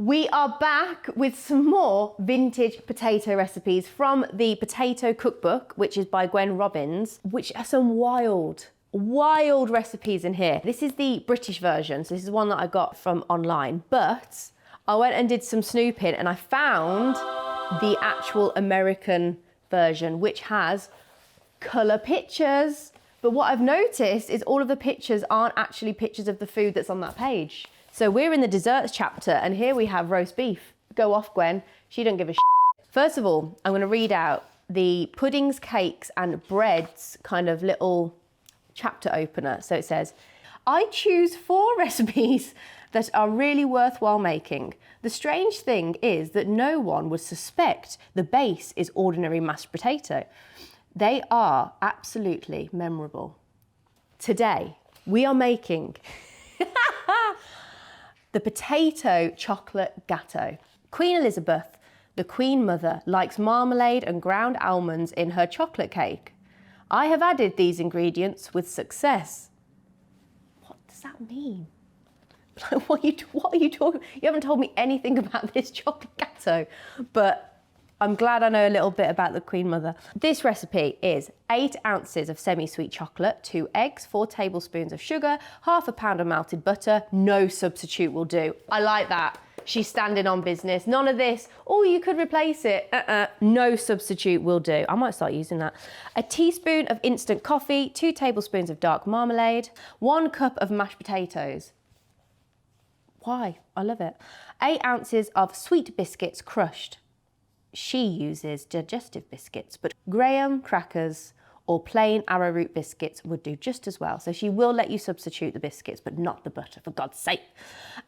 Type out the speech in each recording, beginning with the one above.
We are back with some more vintage potato recipes from the Potato Cookbook, which is by Gwen Robyns, which are some wild recipes in here. This is the British version, so this is one that I got from online, but I went and did some snooping and I found the actual American version, which has colour pictures. But what I've noticed is all of the pictures aren't actually pictures of the food that's on that page. So we're in the desserts chapter and here we have roast beef. Go off, Gwen. She don't give a shit. First of all, I'm going to read out the puddings, cakes and breads kind of little chapter opener. So it says, I choose 4 recipes that are really worthwhile making. The strange thing is that no one would suspect the base is ordinary mashed potato. They are absolutely memorable. Today, we are making the potato chocolate gateau. Queen Elizabeth, the Queen Mother, likes marmalade and ground almonds in her chocolate cake. I have added these ingredients with success. What does that mean? What are you talking? You haven't told me anything about this chocolate gateau, but I'm glad I know a little bit about the Queen Mother. This recipe is 8 ounces of semi-sweet chocolate, 2 eggs, 4 tablespoons of sugar, half a pound of melted butter. No substitute will do. I like that. She's standing on business. None of this, oh, you could replace it. No substitute will do. I might start using that. A teaspoon of instant coffee, 2 tablespoons of dark marmalade, 1 cup of mashed potatoes. Why? I love it. 8 ounces of sweet biscuits crushed. She uses digestive biscuits, but graham crackers or plain arrowroot biscuits would do just as well. So she will let you substitute the biscuits, but not the butter, for God's sake.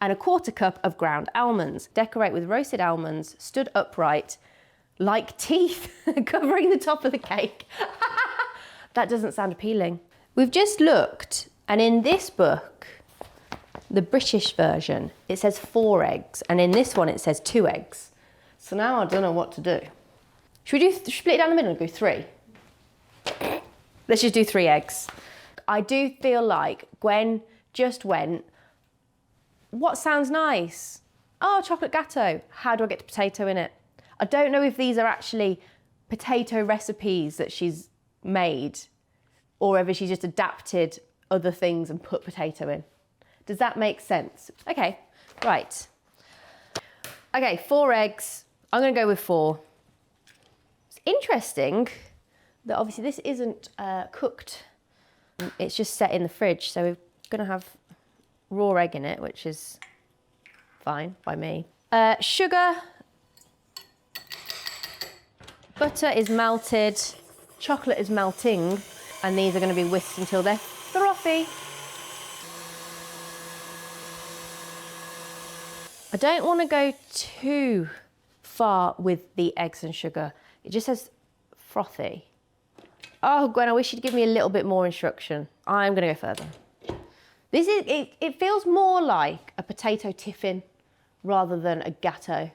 And a 1/4 cup of ground almonds. Decorate with roasted almonds, stood upright, like teeth, covering the top of the cake. That doesn't sound appealing. We've just looked, and in this book, the British version, it says 4 eggs, and in this one it says 2 eggs. So now I don't know what to do. Should we split it down the middle and go 3? Let's just do 3 eggs. I do feel like Gwen just went, what sounds nice? Oh, chocolate gateau. How do I get the potato in it? I don't know if these are actually potato recipes that she's made or whether she just adapted other things and put potato in. Does that make sense? Okay, right. Okay, 4 eggs. I'm gonna go with 4. It's interesting that obviously this isn't cooked. It's just set in the fridge, so we're gonna have raw egg in it, which is fine by me. Sugar, butter is melted, chocolate is melting, and these are gonna be whisked until they're frothy. I don't wanna go too far with the eggs and sugar. It just says frothy. Oh, Gwen, I wish you'd give me a little bit more instruction. I'm gonna go further. This is, it feels more like a potato tiffin rather than a gateau.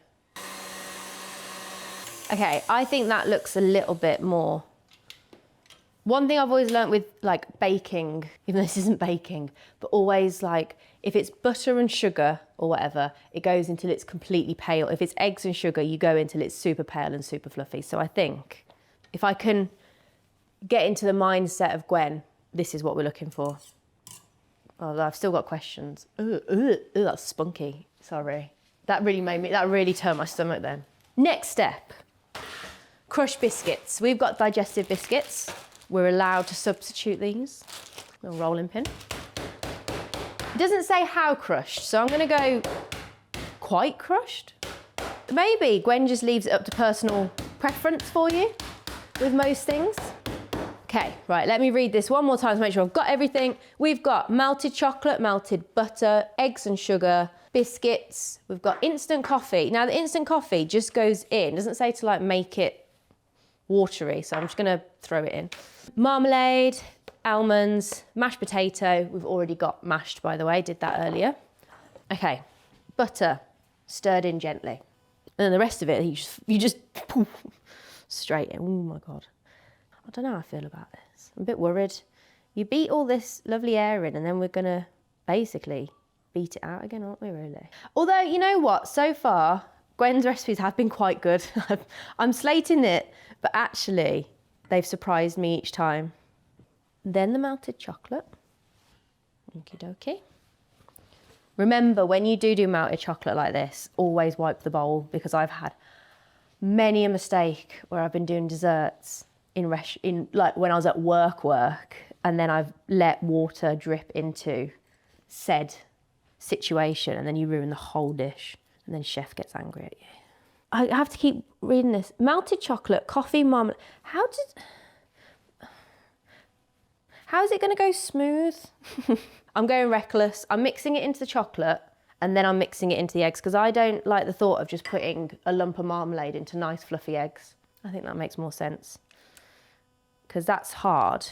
Okay, I think that looks a little bit more. One thing I've always learnt with like baking, even though this isn't baking, but always like, if it's butter and sugar or whatever, it goes until it's completely pale. If it's eggs and sugar, you go until it's super pale and super fluffy. So I think if I can get into the mindset of Gwen, this is what we're looking for. Oh, I've still got questions. Ooh, that's spunky. Sorry. That really turned my stomach then. Next step, crushed biscuits. We've got digestive biscuits. We're allowed to substitute these. A rolling pin. It doesn't say how crushed, so I'm gonna go quite crushed. Maybe Gwen just leaves it up to personal preference for you with most things. Okay, right, let me read this one more time to make sure I've got everything. We've got melted chocolate, melted butter, eggs and sugar, biscuits. We've got instant coffee. Now the instant coffee just goes in, doesn't say to like make it watery, so I'm just gonna throw it in. Marmalade, almonds, mashed potato. We've already got mashed, by the way, did that earlier. Okay, butter, stirred in gently. And then the rest of it, you just poof, straight in. Oh my God. I don't know how I feel about this. I'm a bit worried. You beat all this lovely air in and then we're gonna basically beat it out again, aren't we, really? Although, you know what? So far, Gwen's recipes have been quite good. I'm slating it, but actually, they've surprised me each time. Then the melted chocolate. Okie dokie. Remember, when you do melted chocolate like this, always wipe the bowl, because I've had many a mistake where I've been doing desserts in like when I was at work, and then I've let water drip into said situation, and then you ruin the whole dish, and then chef gets angry at you. I have to keep reading this. Melted chocolate, coffee, marmalade. How is it going to go smooth? I'm going reckless. I'm mixing it into the chocolate, and then I'm mixing it into the eggs, because I don't like the thought of just putting a lump of marmalade into nice fluffy eggs. I think that makes more sense, because that's hard.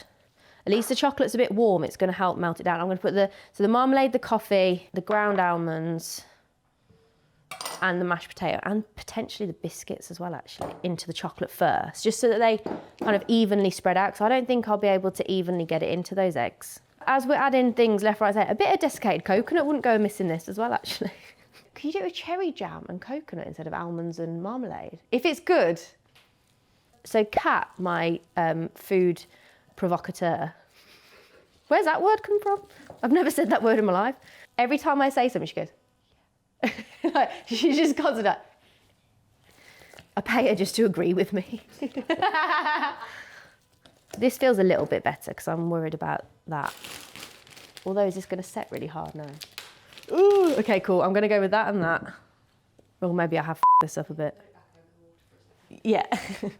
At least the chocolate's a bit warm. It's going to help melt it down. I'm going to put the marmalade, the coffee, the ground almonds, and the mashed potato, and potentially the biscuits as well, actually, into the chocolate first, just so that they kind of evenly spread out, because I don't think I'll be able to evenly get it into those eggs. As we're adding things left, right, side, a bit of desiccated coconut wouldn't go amiss in this as well, actually. Could you do it with cherry jam and coconut instead of almonds and marmalade? If it's good. So Kat, my food provocateur, where's that word come from? I've never said that word in my life. Every time I say something, she goes, like, she's just constant. I pay her just to agree with me. This feels a little bit better, because I'm worried about that. Although, is this going to set really hard now? Ooh, okay, cool. I'm going to go with that and that. Or maybe I have this up a bit. Yeah. Okay.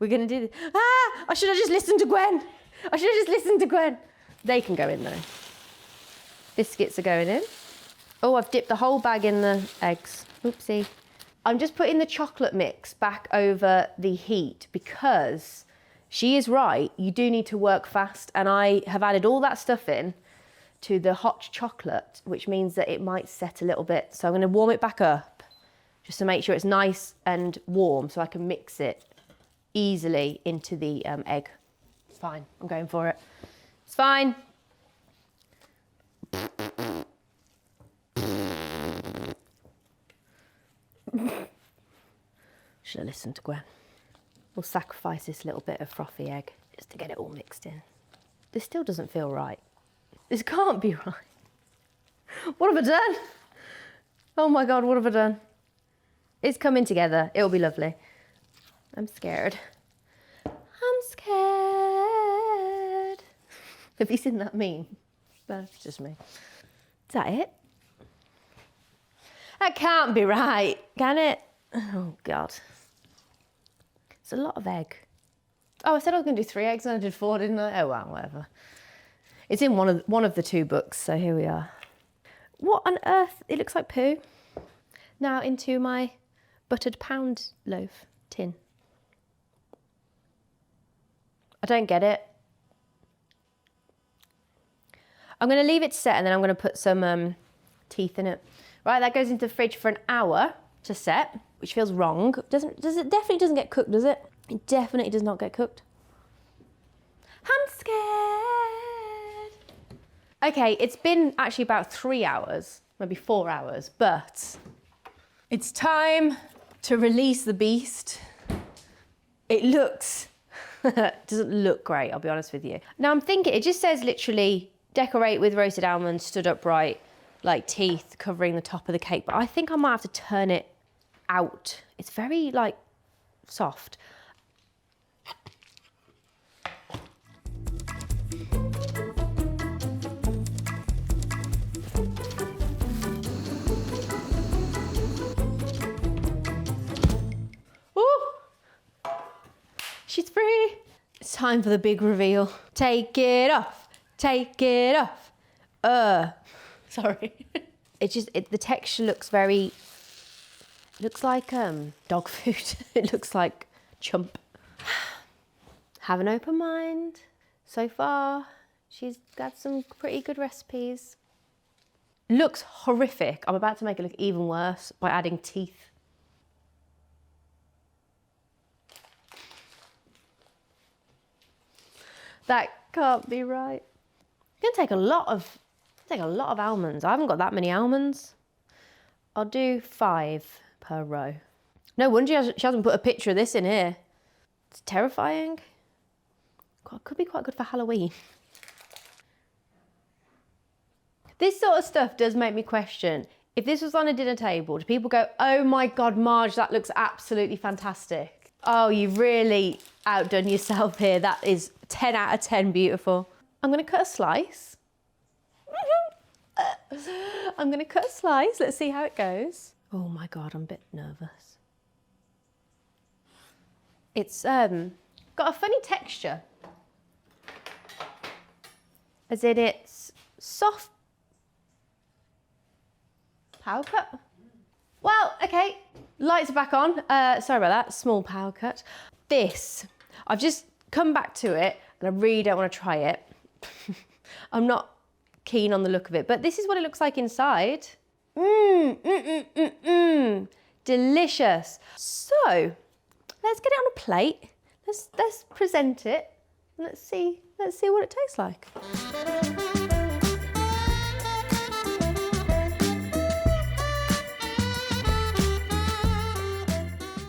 We're going to do this. Ah! I should have just listened to Gwen. They can go in though. Biscuits are going in. Oh, I've dipped the whole bag in the eggs. Oopsie. I'm just putting the chocolate mix back over the heat, because she is right, you do need to work fast, and I have added all that stuff in to the hot chocolate, which means that it might set a little bit. So I'm going to warm it back up just to make sure it's nice and warm, so I can mix it easily into the egg. It's fine, I'm going for it. It's fine. Should have listened to Gwen. We'll sacrifice this little bit of frothy egg just to get it all mixed in. This still doesn't feel right. This can't be right. What have I done? Oh my God, what have I done? It's coming together. It'll be lovely. I'm scared. I'm scared. Have you seen that meme? That's just me. Is that it? That can't be right, can it? Oh God. It's a lot of egg. Oh, I said I was going to do 3 eggs and I did 4, didn't I? Oh well, whatever. It's in one of the 2 books, so here we are. What on earth? It looks like poo. Now into my buttered pound loaf tin. I don't get it. I'm going to leave it to set, and then I'm going to put some teeth in it. Right, that goes into the fridge for an hour to set, which feels wrong. It definitely doesn't get cooked, does it? It definitely does not get cooked. I'm scared. Okay, it's been actually about 3 hours, maybe 4 hours, but it's time to release the beast. It doesn't look great, I'll be honest with you. Now I'm thinking, it just says literally decorate with roasted almonds, stood upright, like teeth covering the top of the cake, but I think I might have to turn it out. It's very like soft. Ooh! She's free. It's time for the big reveal. Take it off. Take it off. Sorry. The texture looks very, looks like dog food. It looks like chump. Have an open mind. So far, she's got some pretty good recipes. Looks horrific. I'm about to make it look even worse by adding teeth. That can't be right. It's gonna take a lot of Take a lot of almonds. I haven't got that many almonds. I'll do 5 per row. No wonder she hasn't put a picture of this in here. It's terrifying. God, it could be quite good for Halloween. This sort of stuff does make me question, if this was on a dinner table, do people go, oh my God, Marge, that looks absolutely fantastic. Oh, you've really outdone yourself here. That is 10 out of 10 beautiful. I'm gonna cut a slice. I'm gonna cut a slice. Let's see how it goes. Oh my God, I'm a bit nervous. It's got a funny texture. As in it's soft. Power cut? Well, okay, lights are back on. Sorry about that, small power cut. This, I've just come back to it and I really don't want to try it. I'm not keen on the look of it, but this is what it looks like inside. Delicious. So, let's get it on a plate. Let's present it. And let's see what it tastes like.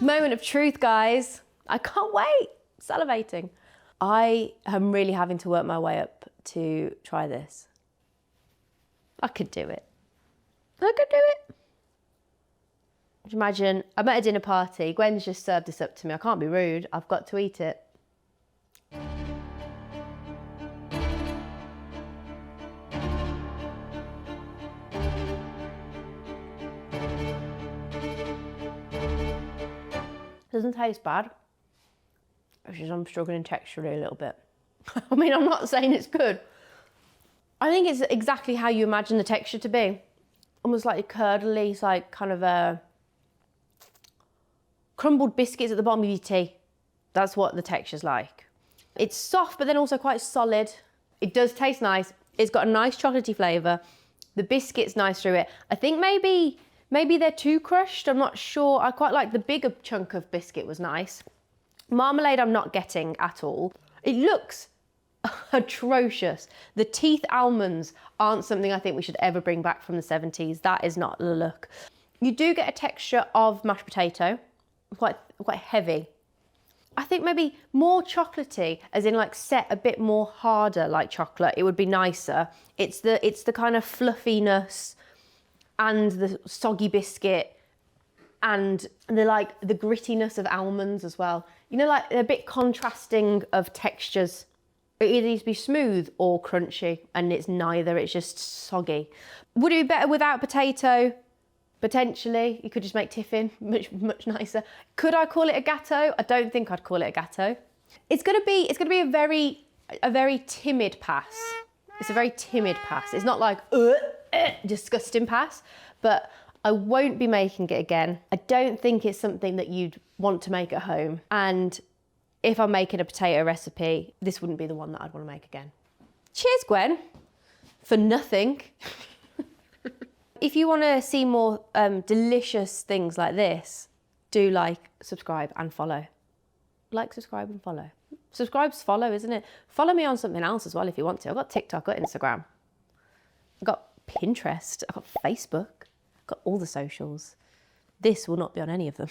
Moment of truth, guys. I can't wait. Salivating. I am really having to work my way up to try this. I could do it. I could do it. Imagine, I'm at a dinner party. Gwen's just served this up to me. I can't be rude. I've got to eat it. Doesn't taste bad. It's just I'm struggling texturally a little bit. I mean, I'm not saying it's good. I think it's exactly how you imagine the texture to be. Almost like a curdly, it's like kind of a crumbled biscuits at the bottom of your tea. That's what the texture's like. It's soft, but then also quite solid. It does taste nice. It's got a nice chocolatey flavour. The biscuit's nice through it. I think maybe they're too crushed. I'm not sure. I quite like the bigger chunk of biscuit was nice. Marmalade I'm not getting at all. It looks atrocious. The teeth almonds aren't something I think we should ever bring back from the 70s. That is not the look. You do get a texture of mashed potato, quite heavy. I think maybe more chocolatey, as in like set a bit more harder like chocolate. It would be nicer. It's the kind of fluffiness and the soggy biscuit and the grittiness of almonds as well. You know, like a bit contrasting of textures. It either needs to be smooth or crunchy, and it's neither, it's just soggy. Would it be better without potato? Potentially. You could just make tiffin much nicer. Could I call it a gateau? I don't think I'd call it a gateau. It's gonna be a very timid pass. It's a very timid pass. It's not like disgusting pass, but I won't be making it again. I don't think it's something that you'd want to make at home. And if I'm making a potato recipe, this wouldn't be the one that I'd want to make again. Cheers, Gwen, for nothing. If you want to see more delicious things like this, do like, subscribe and follow. Like, subscribe and follow. Subscribe's follow, isn't it? Follow me on something else as well if you want to. I've got TikTok, I've got Instagram. I've got Pinterest, I've got Facebook, I've got all the socials. This will not be on any of them.